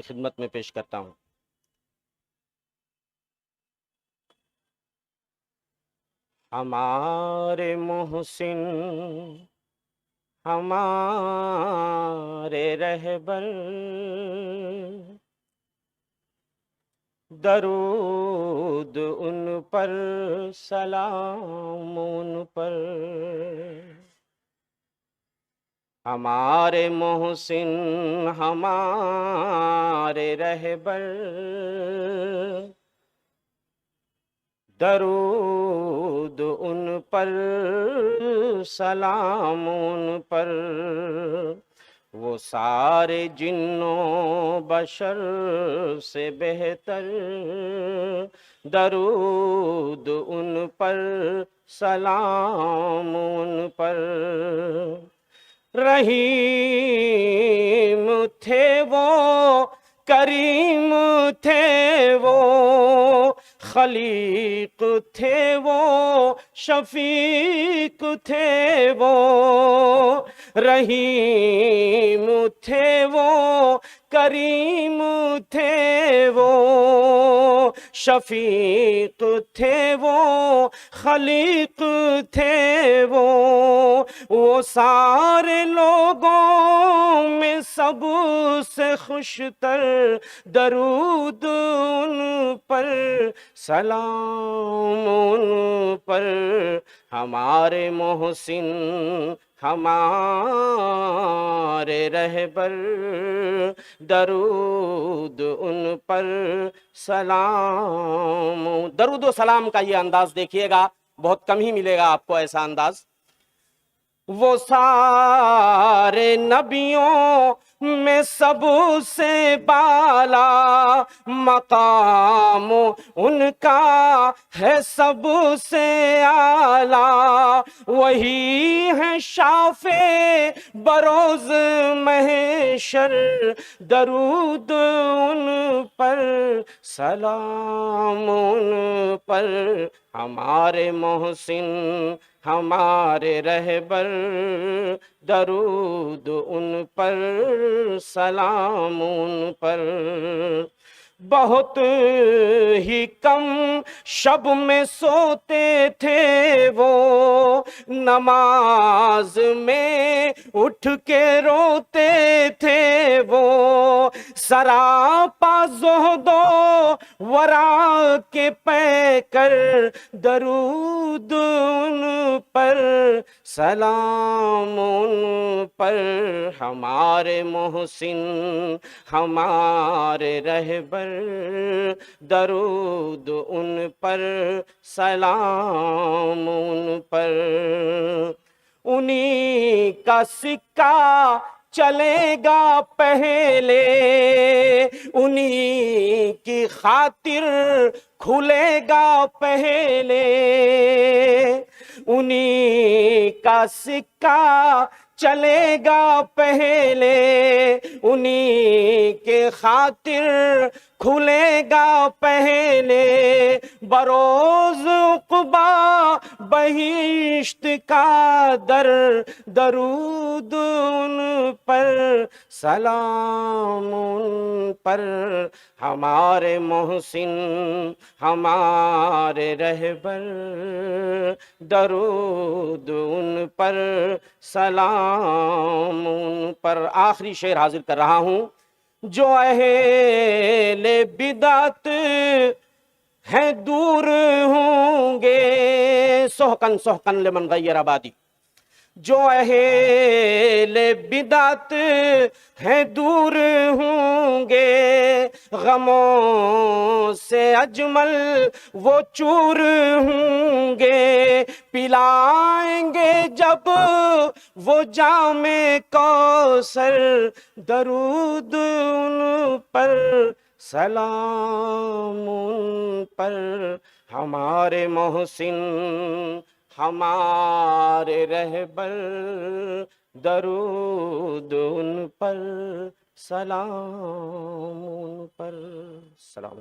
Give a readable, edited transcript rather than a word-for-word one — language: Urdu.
خدمت میں پیش کرتا ہوں۔ ہمارے محسن، ہمارے رہبر، درود ان پر، سلام ان پر۔ ہمارے محسن، ہمارے رہبر، درود ان پر، سلام ان پر۔ وہ سارے جنوں بشر سے بہتر، درود ان پر، سلام ان پر۔ رحیم تھے وہ، کریم تھے وہ، خلیق تھے وہ، شفیق تھے وہ۔ رحیم تھے وہ، کریم تھے وہ، شفیق تھے وہ، خلیق تھے وہ۔ وہ سارے لوگوں میں سب سے خوشتر، درود ان پر، سلام ان پر۔ ہمارے محسن، ہمارے رہبر، درود ان پر، سلام۔ درود و سلام کا یہ انداز دیکھیے گا، بہت کم ہی ملے گا آپ کو ایسا انداز۔ وہ سارے نبیوں میں سب سے بالا مقام ان کا ہے، سب سے اعلیٰ۔ وہی ہے شافع بروز محشر، درود ان پر، سلام ان پر۔ ہمارے محسن، ہمارے رہبر، درود ان پر، سلام ان پر۔ بہت ہی کم شب میں سوتے تھے وہ، نماز میں اٹھ کے روتے تھے وہ۔ سراپا زہد و ورا کے پیکر، درود ان پر، سلام ان پر۔ ہمارے محسن، ہمارے رہبر، درود ان پر، سلام ان پر۔ انہی کا سکہ چلے گا پہلے، انہی کی خاطر کھلے گا پہلے۔ انہی کا سکہ چلے گا پہلے، انہی کے خاطر کھلے گا پہلے۔ بروز عقبیٰ بہشت کا در، درود ان پر، سلام ان پر۔ ہمارے محسن، ہمارے رہبر، درود ان پر، سلام ان پر۔ آخری شعر حاضر کر رہا ہوں۔ جو اہل بدعت ہیں دور ہوں گے، سحقن سحقن لمن غیر آبادی۔ جو اہل بدعت ہیں دور ہوں گے، غموں سے اجمل وہ چور ہوں گے۔ پلائیں گے جب وہ جام کوثر، درود ان پر، سلام ان پر۔ ہمارے محسن، ہمارے رہبر، درود ان پر، سلام ان پر۔ سلام۔